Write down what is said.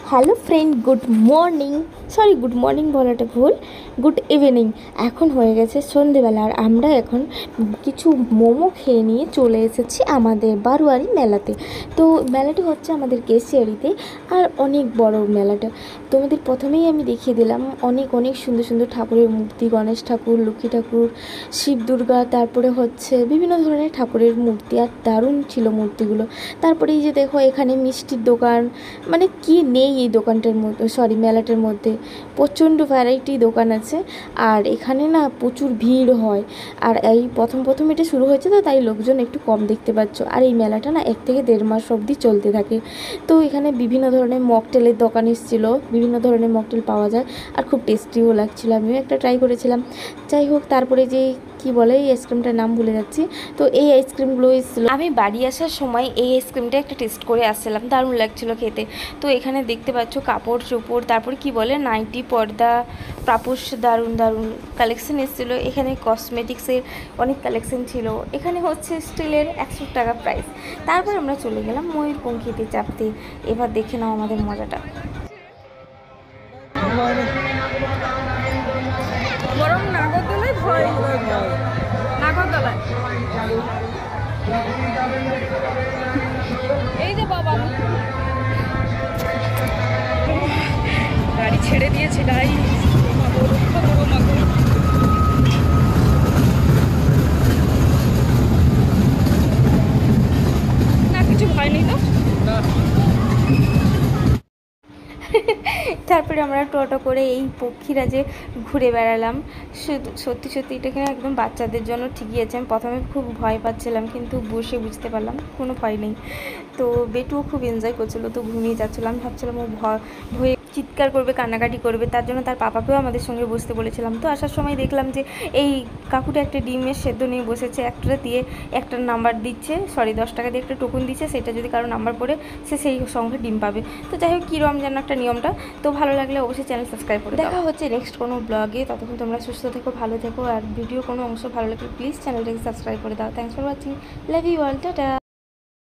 Hello friend, good morning. Sorry, good morning বলাটা ভুল, good evening. এখন হয়ে গেছে সন্ধেবেলা, আর আমরা এখন কিছু মোমো খেয়ে নিয়ে চলে এসেছি আমাদের বারোয়ারি মেলাতে। তো মেলাটি হচ্ছে আমাদের কেশিয়ারিতে, আর অনেক বড় মেলাটা। তোমাদের প্রথমেই আমি দেখিয়ে দিলাম অনেক অনেক সুন্দর সুন্দর ঠাকুরের মূর্তি, গণেশ ঠাকুর, লক্ষ্মী ঠাকুর, শিব দুর্গা, তারপরে হচ্ছে বিভিন্ন ধরনের ঠাকুরের মূর্তি, আর দারুণ ছিল মূর্তিগুলো। তারপরে এই যে দেখো, এখানে মিষ্টির দোকান, মানে কি নেই এই দোকানটার মধ্যে, সরি মেলাটার মধ্যে প্রচণ্ড ভ্যারাইটি দোকান আছে। আর এখানে না প্রচুর ভিড় হয়, আর এই প্রথম এটা শুরু হয়েছে, তো তাই লোকজন একটু কম দেখতে পাচ্ছ। আর এই মেলাটা না 1 থেকে 1.5 মাস অবধি চলতে থাকে। তো এখানে বিভিন্ন ধরনের মকটেলের দোকান এসেছিলো, বিভিন্ন ধরনের মকটেল পাওয়া যায়, আর খুব টেস্টিও লাগছিলো। আমিও একটা ট্রাই করেছিলাম। যাই হোক, তারপরে যে কি বলে এই আইসক্রিমটার নাম ভুলে যাচ্ছি, তো এই আইসক্রিমগুলো এসেছিলো। আমি বাড়ি আসার সময় এই আইসক্রিমটা একটা টেস্ট করে আসছিলাম, দারুণ লাগছিলো খেতে। তো এখানে দেখতে পাচ্ছ কাপড় চোপড়, তারপরে কি বলে নাইটি, পর্দা, পাপোশ, দারুণ দারুণ কালেকশন এসেছিলো। এখানে কসমেটিক্সের অনেক কালেকশন ছিল। এখানে হচ্ছে স্টিলের 100 টাকা প্রাইস। তারপর আমরা চলে গেলাম ময়ূরপঙ্খীতে চাপতে। এবার দেখে নাও আমাদের মজাটা। বরং নাগরদোলায় ভয়, নাগরদোলায় এই যে বাবা গাড়ি ছেড়ে দিয়েছে, গাড়ি না, কিছু ভয় নেই তো। তারপরে আমরা টোটো করে এই পক্ষীরা যে ঘুরে বেড়ালাম, সত্যি সত্যি এটা কিনা একদম বাচ্চাদের জন্য ঠিকই আছে। আমি প্রথমে খুব ভয় পাচ্ছিলাম, কিন্তু বসে বুঝতে পারলাম কোনো ভয় নেই। তো বেটুও খুব এনজয় করছিলো, তো ঘুমিয়ে যাচ্ছিলাম, ভাবছিলাম ও ভয়ে চিৎকার করবে, কান্নাকাটি করবে, তার জন্য তার পাপাকেও আমাদের সঙ্গে বসতে বলেছিলাম। তো আসার সময় দেখলাম যে এই কাকুটা একটা ডিমের সেদ্ধ নিয়ে বসেছে, একটা দিয়ে একটা নাম্বার দিচ্ছে, সরি 10 টাকা দিয়ে একটা টোকন দিচ্ছে, সেটা যদি কারো নাম্বার পড়ে সে সেই সঙ্গে ডিম পাবে। তো যাই হোক, কীরকম যেন একটা নিয়মটা। তো ভালো লাগলে অবশ্যই চ্যানেল সাবস্ক্রাইব করে দেখা হচ্ছে নেক্সট কোনো ব্লগে। ততক্ষণ তোমরা সুস্থ থেকো, ভালো থেকো, আর ভিডিও কোনো অংশ ভালো লাগলে প্লিজ চ্যানেলটাকে সাবস্ক্রাইব করে দাও। Thanks for watching, love you all, tata.